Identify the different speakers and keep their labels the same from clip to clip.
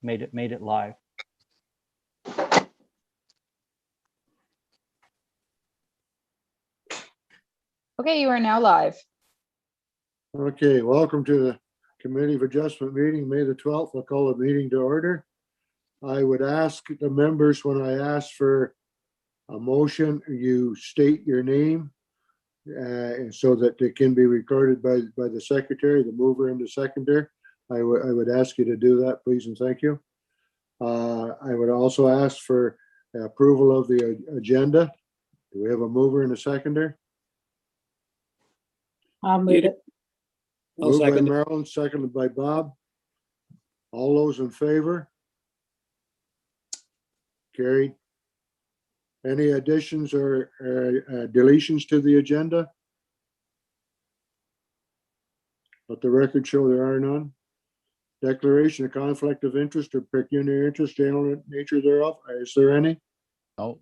Speaker 1: made it live.
Speaker 2: Okay, you are now live.
Speaker 3: Okay, welcome to the Committee of Adjustment meeting, May the 12th. I'll call the meeting to order. I would ask the members, when I ask for a motion, you state your name and so that it can be recorded by the secretary, the mover and the seconder. I would ask you to do that, please, and thank you. I would also ask for approval of the agenda. Do we have a mover and a seconder?
Speaker 2: I'll move it.
Speaker 3: Moved by Marilyn, seconded by Bob. All those in favor? Carried. Any additions or deletions to the agenda? Let the record show there are none. Declaration of conflict of interest or pecuniary interest, general nature thereof. Is there any?
Speaker 4: No.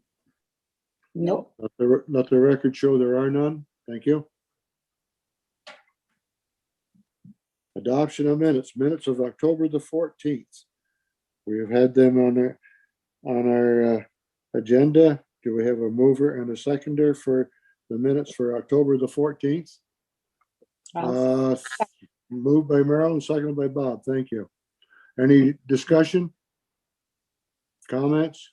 Speaker 2: Nope.
Speaker 3: Let the record show there are none. Thank you. Adoption of minutes of October the 14th. We have had them on our agenda. Do we have a mover and a seconder for the minutes for October the 14th? Moved by Marilyn, seconded by Bob. Thank you. Any discussion? Comments?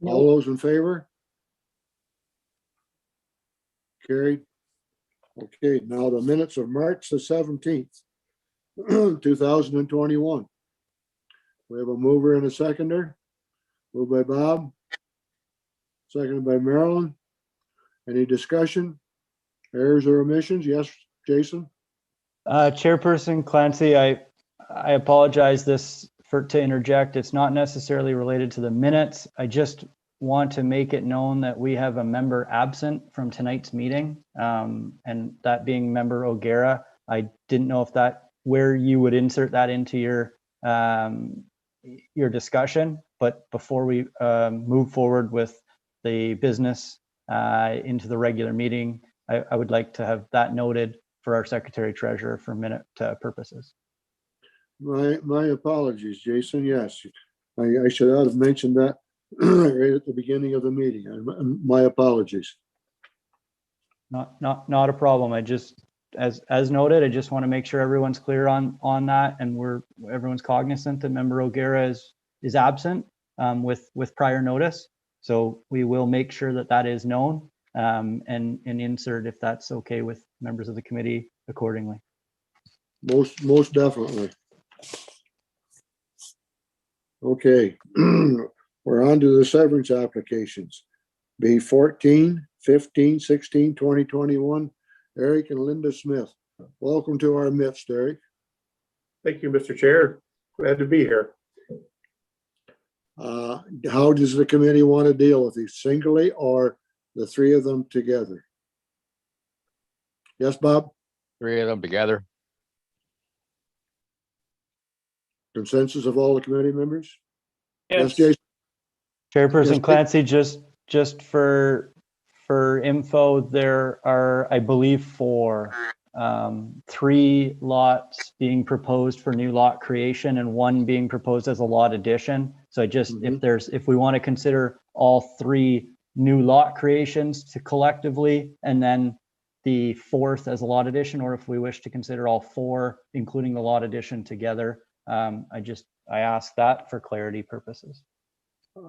Speaker 3: All those in favor? Carried. Okay, now the minutes of March the 17th, 2021. We have a mover and a seconder. Moved by Bob. Seconded by Marilyn. Any discussion? Errors or omissions? Yes, Jason?
Speaker 1: Chairperson Clancy, I apologize to interject. It's not necessarily related to the minutes. I just want to make it known that we have a member absent from tonight's meeting, and that being member O'Gara. I didn't know where you would insert that into your discussion, but before we move forward with the business into the regular meeting, I would like to have that noted for our secretary treasurer for minute purposes.
Speaker 3: My apologies, Jason. Yes, I should have mentioned that right at the beginning of the meeting. My apologies.
Speaker 1: Not a problem. I just, as noted, I just want to make sure everyone's clear on that, and everyone's cognizant that member O'Gara is absent with prior notice. So we will make sure that is known and insert, if that's okay with members of the committee, accordingly.
Speaker 3: Most definitely. Okay, we're on to the severance applications. B14, 15, 16, 2021. Eric and Linda Smith. Welcome to our midst, Eric.
Speaker 5: Thank you, Mr. Chair. Glad to be here.
Speaker 3: How does the committee want to deal with these, singly or the three of them together? Yes, Bob?
Speaker 4: Three of them together.
Speaker 3: Consensus of all the committee members?
Speaker 5: Yes.
Speaker 3: Jason?
Speaker 1: Chairperson
Speaker 3: Yes,
Speaker 1: Clancy, just for info, there are, I believe, 3 lots being proposed for new lot creation and 1 being proposed as a lot addition. So if we want to consider all 3 new lot creations to collectively, and then the 4th as a lot addition, or if we wish to consider all 4, including the lot addition together, I ask that for clarity purposes.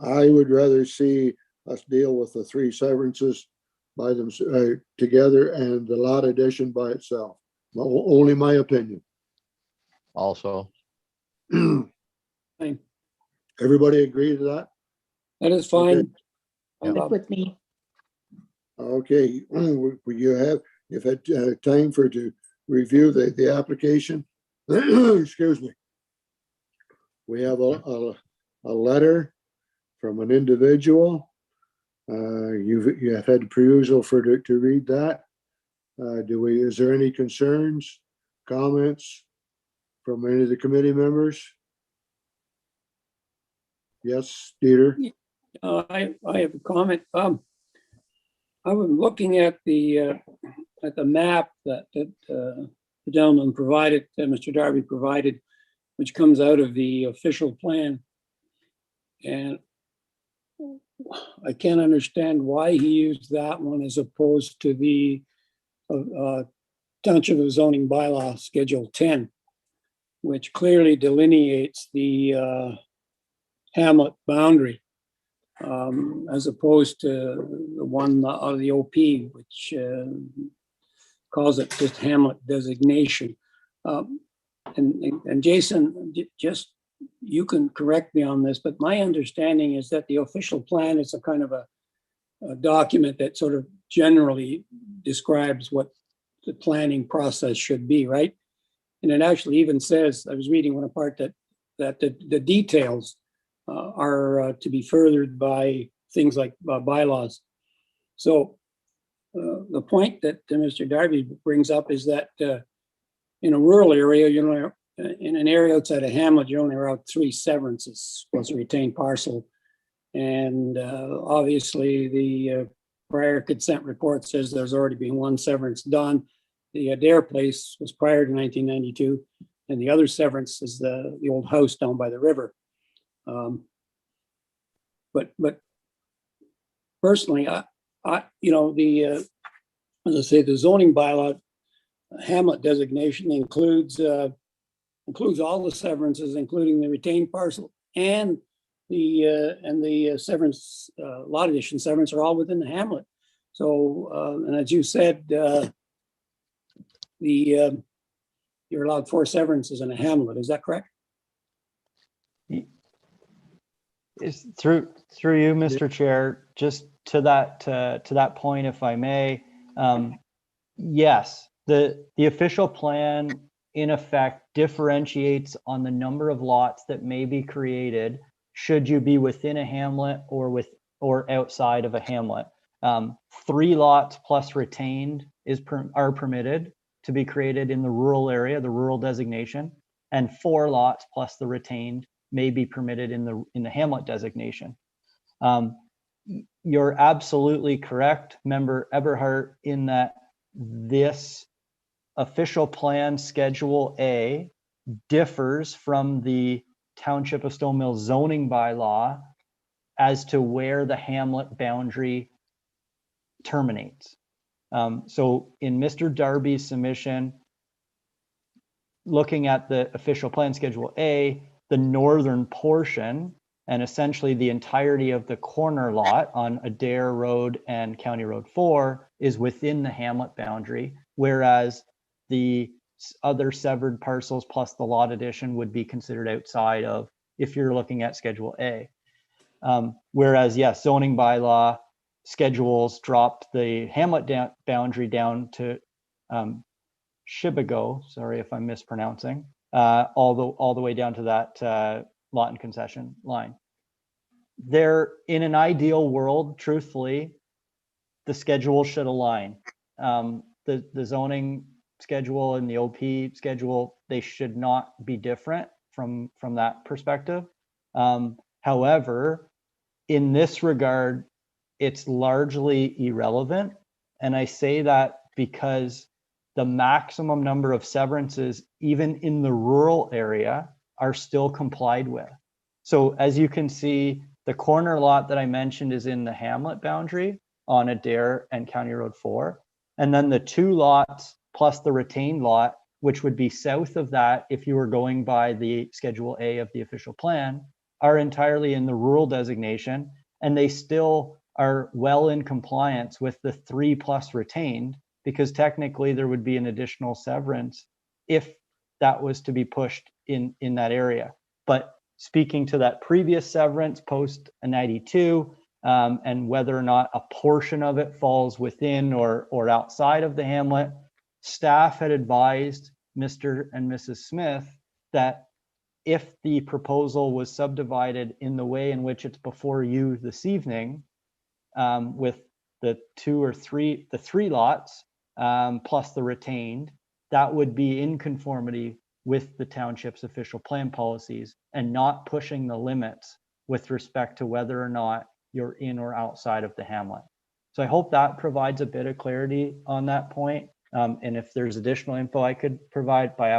Speaker 3: I would rather see us deal with the 3 severances by them together and the lot addition by itself. Only my opinion.
Speaker 4: Also,
Speaker 3: Everybody agree to that?
Speaker 6: That is fine.
Speaker 2: Good with me.
Speaker 3: Okay, you've had time to review the application. Excuse me. We have a letter from an individual. You have had perusal to read that. Is there any concerns, comments from any of the committee members? Yes, Dieter?
Speaker 6: I have a comment. I was looking at the map that the gentleman provided, Mr. Darby provided, which comes out of the official plan. And I can't understand why he used that one as opposed to the Township of Zoning Bylaw Schedule 10, which clearly delineates the hamlet boundary, as opposed to the one out of the OP, which calls it just hamlet designation. And Jason, just you can correct me on this, but my understanding is that the official plan is a kind of a document that sort of generally describes what the planning process should be, right? And it actually even says, I was reading one part that the details are to be furthered by things like bylaws. So the point that Mr. Darby brings up is that in a rural area, you know, in an area outside of hamlet, you're only allowed 3 severances plus a retained parcel. And obviously the prior consent report says there's already been 1 severance done. The Adair place was prior to 1992, and the other severance is the old house down by the river. But personally, I you know, as I say, the zoning bylaw hamlet designation includes all the severances, including the retained parcel and the severance, lot addition severance are all within the hamlet. So, and as you said, you're allowed 4 severances in a hamlet. Is that correct?
Speaker 1: Is through you, Mr. Chair, just to that point, if I may, yes, the official plan in effect differentiates on the number of lots that may be created should you be within a hamlet or outside of a hamlet. 3 lots plus retained are permitted to be created in the rural area, the rural designation, and 4 lots plus the retained may be permitted in the hamlet designation. You're absolutely correct, Member Eberhardt, in that this official plan Schedule A differs from the Township of Stone Mills zoning bylaw as to where the hamlet boundary terminates. So in Mr. Darby's submission, looking at the official plan Schedule A, the northern portion and essentially the entirety of the corner lot on Adair Road and County Road 4 is within the hamlet boundary, whereas the other severed parcels plus the lot addition would be considered outside of, if you're looking at Schedule A. Whereas, yes, zoning bylaw schedules dropped the hamlet boundary down to Shibago, sorry if I'm mispronouncing, all the way down to that lot and concession line. There, in an ideal world, truthfully, the schedule should align. The zoning schedule and the OP schedule, they should not be different from that perspective. However, in this regard, it's largely irrelevant. And I say that because the maximum number of severances, even in the rural area, are still complied with. So as you can see, the corner lot that I mentioned is in the hamlet boundary on Adair and County Road 4. And then the 2 lots plus the retained lot, which would be south of that if you were going by the Schedule A of the official plan, are entirely in the rural designation, and they still are well in compliance with the 3 plus retained, because technically there would be an additional severance if that was to be pushed in that area. But speaking to that previous severance post 92, and whether or not a portion of it falls within or outside of the hamlet, staff had advised Mr. and Mrs. Smith that if the proposal was subdivided in the way in which it's before you this evening, with the 3 lots plus the retained, that would be in conformity with the township's official plan policies and not pushing the limits with respect to whether or not you're in or outside of the hamlet. So I hope that provides a bit of clarity on that point. And if there's additional info I could provide, by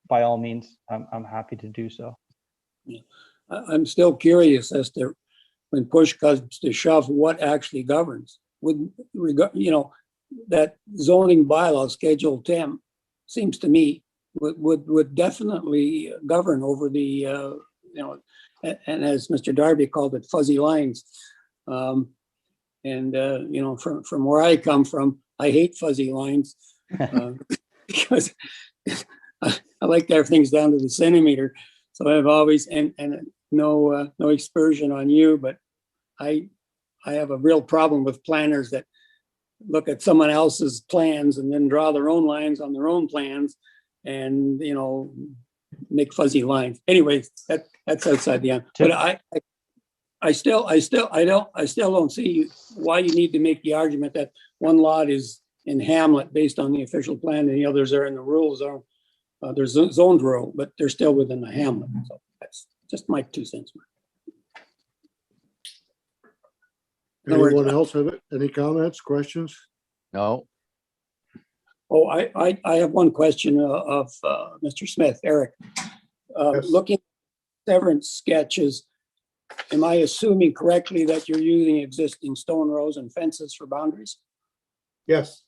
Speaker 1: by all means, I'm happy to do so.
Speaker 6: I'm still curious as to when push comes to shove, what actually governs. That zoning bylaw, Schedule 10, seems to me would definitely govern over the, and as Mr. Darby called it, fuzzy lines. From where I come from, I hate fuzzy lines because I like to have things down to the centimeter. So I've always, and no aspersion on you, but I have a real problem with planners that look at someone else's plans and then draw their own lines on their own plans and, make fuzzy lines. Anyway, that's outside the end. But I still don't see why you need to make the argument that one lot is in Hamlet based on the official plan and the others are in the rural zone. There's zoned rural, but they're still within the Hamlet. So that's just my 2 cents.
Speaker 3: Anyone else have it? Any comments, questions?
Speaker 4: No,
Speaker 6: Oh, I have one question of Mr. Smith, Eric.
Speaker 5: Yes.
Speaker 6: Looking at severance sketches, am I assuming correctly that you're using existing stone rows and fences for boundaries?
Speaker 5: Yes.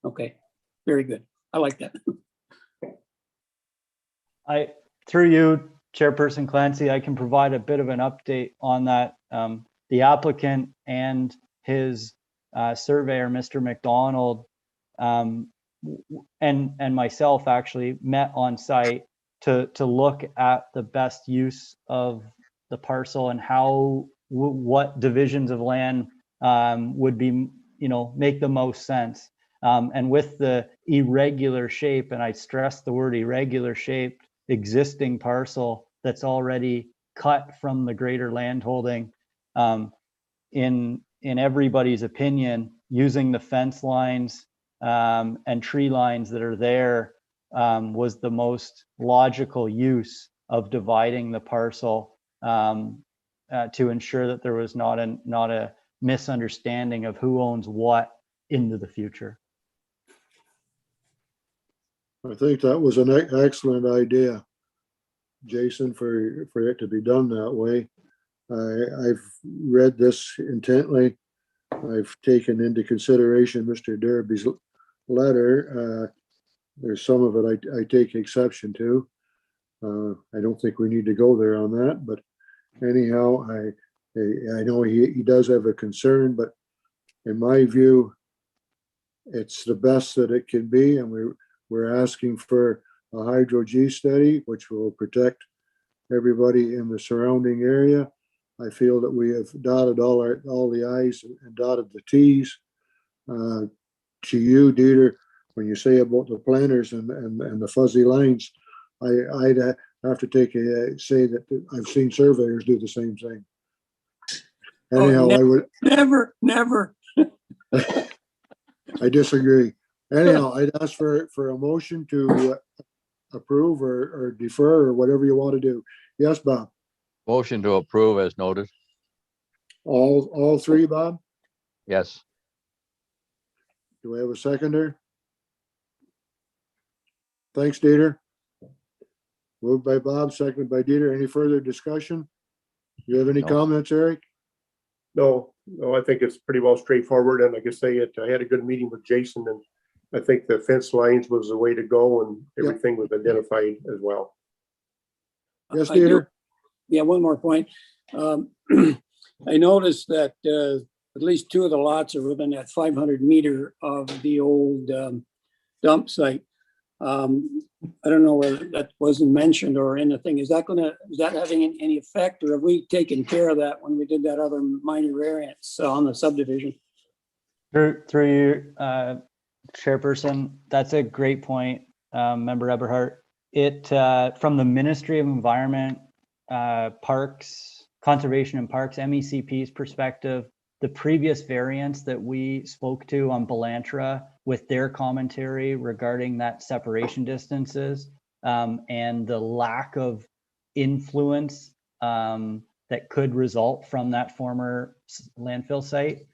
Speaker 6: Okay, very good. I like that.
Speaker 1: Through you, Chairperson Clancy, I can provide a bit of an update on that. The applicant and his surveyor, Mr. McDonald, and myself actually met on site to look at the best use of the parcel and how what divisions of land would be, make the most sense. And with the irregular shape, and I stress the word irregular shaped existing parcel that's already cut from the greater landholding, in everybody's opinion, using the fence lines and tree lines that are there was the most logical use of dividing the parcel to ensure that there was not a misunderstanding of who owns what into the future.
Speaker 3: I think that was an excellent idea, Jason, for it to be done that way. I've read this intently. I've taken into consideration Mr. Derby's letter. There's some of it I take exception to. I don't think we need to go there on that, but anyhow, I know he does have a concern, but in my view, it's the best that it can be, and we're asking for a hydro G study, which will protect everybody in the surrounding area. I feel that we have dotted all the I's and dotted the T's. To you, Dieter, when you say about the planners and the fuzzy lines, I'd have to say that I've seen surveyors do the same thing. Anyhow,
Speaker 6: Oh,
Speaker 3: I would
Speaker 6: never.
Speaker 3: I disagree. Anyhow, I'd ask for a motion to approve or defer or whatever you want to do. Yes, Bob.
Speaker 4: motion to approve as noted.
Speaker 3: All three, Bob?
Speaker 4: Yes,
Speaker 3: Do we have a seconder? Thanks, Dieter. Moved by Bob, seconded by Dieter. Any further discussion? You have any
Speaker 4: No.
Speaker 3: comments, Eric?
Speaker 5: No, I think it's pretty well straightforward. And like I say, I had a good meeting with Jason, and I think the fence lines was the way to go, and everything was identified as well.
Speaker 3: Yes,
Speaker 6: I do-
Speaker 3: Dieter?
Speaker 6: Yeah, one more point. I noticed that at least 2 of the lots are within that 500 meter of the old dump site. I don't know whether that wasn't mentioned or anything. Is that having any effect, or have we taken care of that when we did that other minor variance on the subdivision?
Speaker 1: Through you, Chairperson, that's a great point, Member Eberhardt. It from the Ministry of Environment, Parks, Conservation and Parks, MECP's perspective, the previous variance that we spoke to on Belantra with their commentary regarding that separation distances and the lack of influence that could result from that former landfill site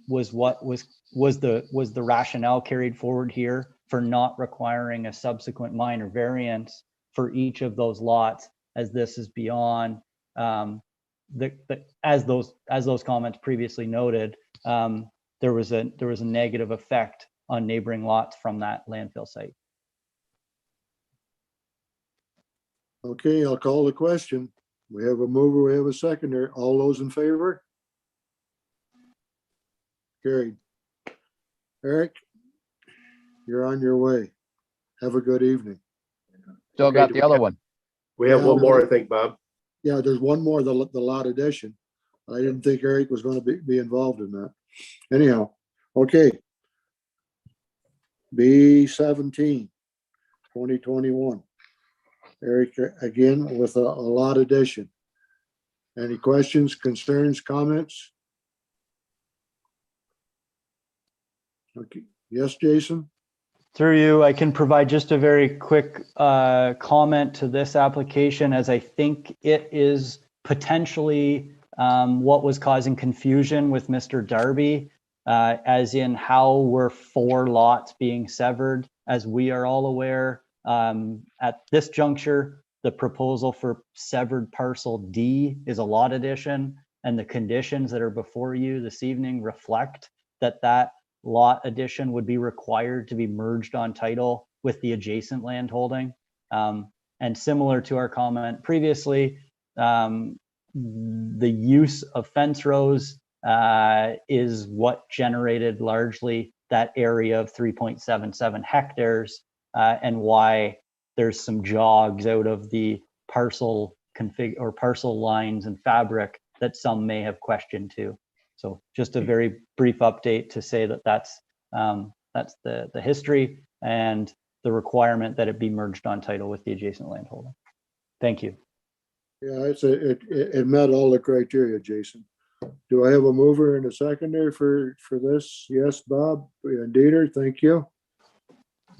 Speaker 1: was the rationale carried forward here for not requiring a subsequent minor variance for each of those lots, as this is beyond as those comments previously noted, there was a negative effect on neighboring lots from that landfill site.
Speaker 3: Okay, I'll call the question. We have a mover, we have a seconder. All those in favor? Carried. Eric, you're on your way. Have a good evening.
Speaker 4: Still
Speaker 5: Okay,
Speaker 4: got
Speaker 5: do
Speaker 4: the
Speaker 5: we
Speaker 4: other
Speaker 5: have-
Speaker 4: one.
Speaker 5: We have
Speaker 3: Yeah,
Speaker 5: one more, I think, Bob.
Speaker 3: Yeah, there's one more, the lot addition. I didn't think Eric was going to be involved in that. Anyhow, okay. B17, 2021. Eric, again, with a lot addition. Any questions, concerns, comments? Okay, yes, Jason?
Speaker 1: Through you, I can provide just a very quick comment to this application, as I think it is potentially what was causing confusion with Mr. Darby, as in how were 4 lots being severed. As we are all aware, at this juncture, the proposal for severed parcel D is a lot addition, and the conditions that are before you this evening reflect that lot addition would be required to be merged on title with the adjacent land holding. And similar to our comment previously, the use of fence rows is what generated largely that area of 3.77 hectares, and why there's some jogs out of the parcel config or parcel lines and fabric that some may have questioned too. So just a very brief update to say that's the history and the requirement that it be merged on title with the adjacent landholder. Thank you.
Speaker 3: Yeah, it met all the criteria, Jason. Do I have a mover and a seconder for this? Yes, Bob and Dieter, thank you.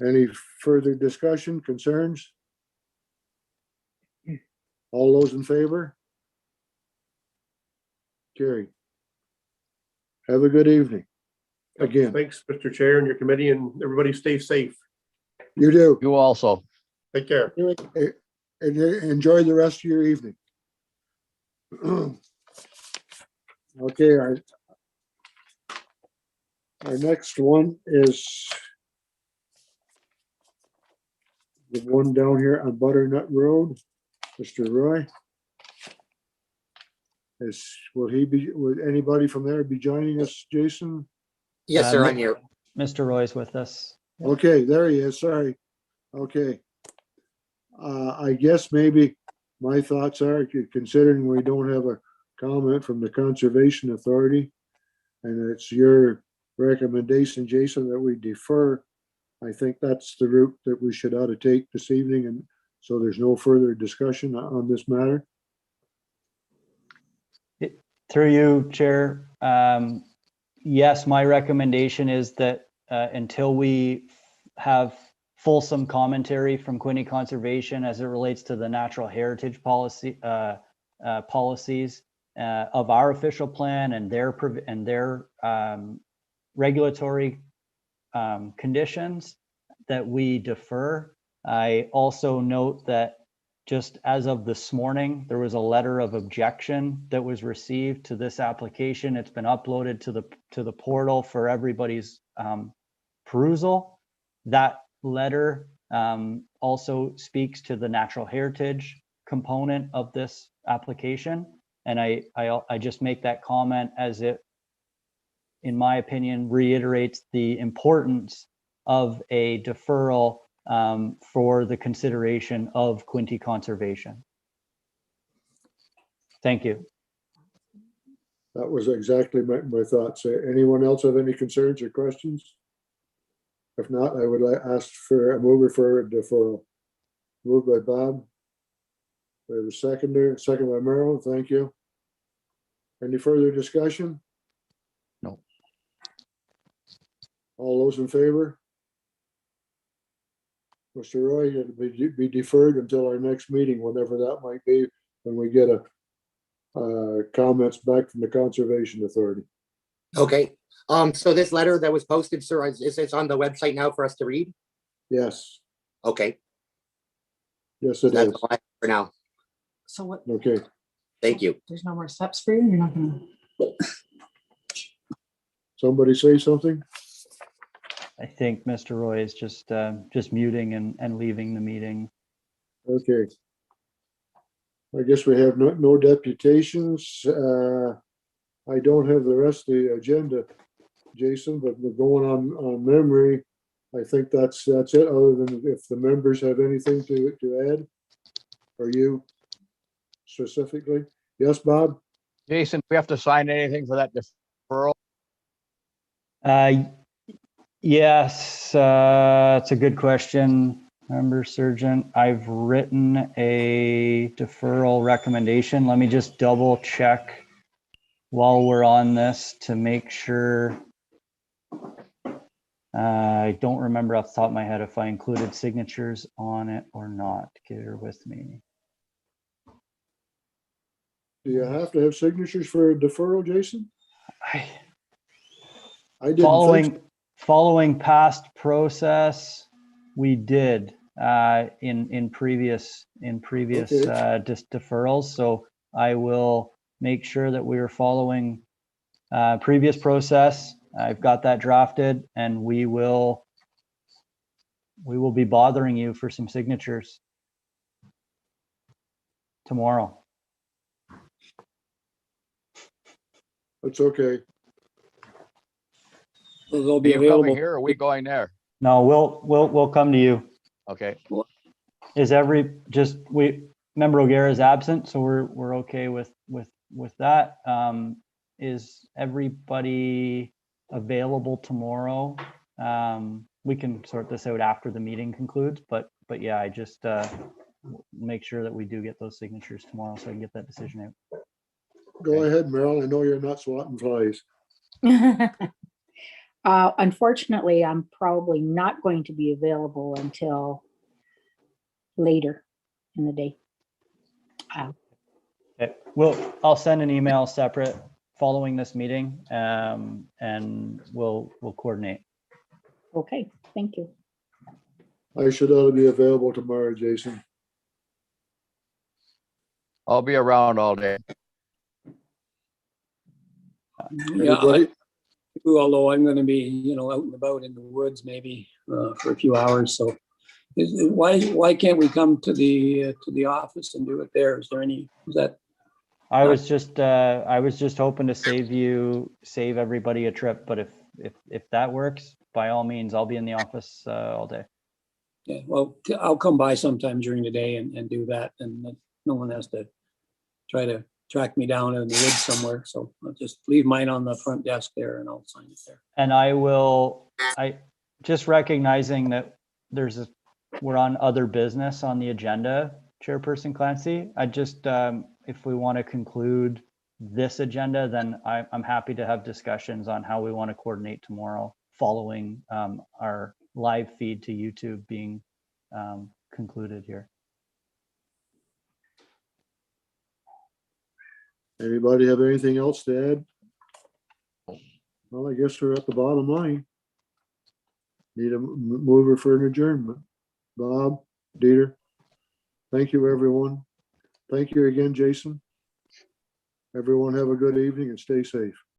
Speaker 3: Any further discussion, concerns? All those in favor? Carried. Have a good evening. Again,
Speaker 5: Thanks, Mr. Chair, and your committee, and everybody stay safe.
Speaker 3: you do.
Speaker 4: You also.
Speaker 5: Take care.
Speaker 3: And enjoy the rest of your evening. Okay, our next one is the one down here on Butternut Road, Mr. Roy. Would anybody from there be joining us, Jason?
Speaker 7: Yes, sir, I'm here.
Speaker 1: Mr. Roy's with us.
Speaker 3: Okay, there he is, sorry. Okay. I guess maybe my thoughts are, considering we don't have a comment from the Conservation Authority, and it's your recommendation, Jason, that we defer. I think that's the route that we ought to take this evening, and so there's no further discussion on this matter.
Speaker 1: Through you, Chair. Yes, my recommendation is that until we have fulsome commentary from Quinte Conservation as it relates to the natural heritage policies of our official plan and their regulatory conditions, that we defer. I also note that just as of this morning, there was a letter of objection that was received to this application. It's been uploaded to the portal for everybody's perusal. That letter also speaks to the natural heritage component of this application. And I just make that comment as it, in my opinion, reiterates the importance of a deferral for the consideration of Quinte Conservation. Thank you.
Speaker 3: That was exactly my thoughts. Anyone else have any concerns or questions? If not, I would ask for a mover for a deferral. Moved by Bob. We have a seconder, second by Merrill. Thank you. Any further discussion?
Speaker 4: No.
Speaker 3: All those in favor? Mr. Roy, it'll be deferred until our next meeting, whenever that might be, when we get comments back from the Conservation Authority.
Speaker 7: Okay, so this letter that was posted, sir, it's on the website now for us to read?
Speaker 3: Yes,
Speaker 7: Okay,
Speaker 3: yes, it
Speaker 7: that's
Speaker 3: is.
Speaker 7: all I have for now.
Speaker 8: So what,
Speaker 3: Okay,
Speaker 7: Thank you.
Speaker 8: there's no more steps for you? You're not gonna,
Speaker 3: somebody say something?
Speaker 1: I think Mr. Roy is just muting and leaving the meeting.
Speaker 3: Okay. I guess we have no deputations. I don't have the rest of the agenda, Jason, but we're going on memory. I think that's it, other than if the members have anything to add. Or you specifically? Yes, Bob?
Speaker 4: Jason, do we have to sign anything for that deferral?
Speaker 1: Yes, it's a good question, Member Surgeon. I've written a deferral recommendation. Let me just double check while we're on this to make sure. I don't remember off the top of my head if I included signatures on it or not. Bear with me.
Speaker 3: Do you have to have signatures for a deferral, Jason? I didn't think so.
Speaker 1: Following past process, we did in previous deferrals. So I will make sure that we are following previous process. I've got that drafted, and we will be bothering you for some signatures tomorrow.
Speaker 3: It's okay.
Speaker 6: So they'll
Speaker 4: Are
Speaker 6: be
Speaker 4: you coming
Speaker 6: available.
Speaker 4: here or are we going there?
Speaker 1: No, we'll come to you.
Speaker 4: Okay.
Speaker 1: Member O'Gara is absent, so we're okay with that. Is everybody available tomorrow? We can sort this out after the meeting concludes, but yeah, I just make sure that we do get those signatures tomorrow so I can get that decision out.
Speaker 3: Go ahead, Meryl. I know you're not swatting flies.
Speaker 2: unfortunately, I'm probably not going to be available until later in the day.
Speaker 1: Okay. I'll send an email separate following this meeting, and we'll coordinate.
Speaker 2: Okay, thank you.
Speaker 3: I should ought to be available tomorrow, Jason.
Speaker 4: I'll be around all day.
Speaker 6: Yeah,
Speaker 3: Anybody?
Speaker 6: although I'm gonna be, out and about in the woods maybe for a few hours, so. Why can't we come to the office and do it there? Is that?
Speaker 1: I was just hoping to save everybody a trip, but if that works, by all means, I'll be in the office all day.
Speaker 6: Yeah, well, I'll come by sometime during the day and do that, and no one has to try to track me down in the woods somewhere. So I'll just leave mine on the front desk there and I'll sign it there.
Speaker 1: And I just recognizing that we're on other business on the agenda, Chairperson Clancy. I just, if we want to conclude this agenda, then I'm happy to have discussions on how we want to coordinate tomorrow following our live feed to YouTube being concluded here.
Speaker 3: Anybody have anything else to add? Well, I guess we're at the bottom line. Need a mover for an adjournment. Bob, Dieter, thank you, everyone. Thank you again, Jason. Everyone have a good evening and stay safe.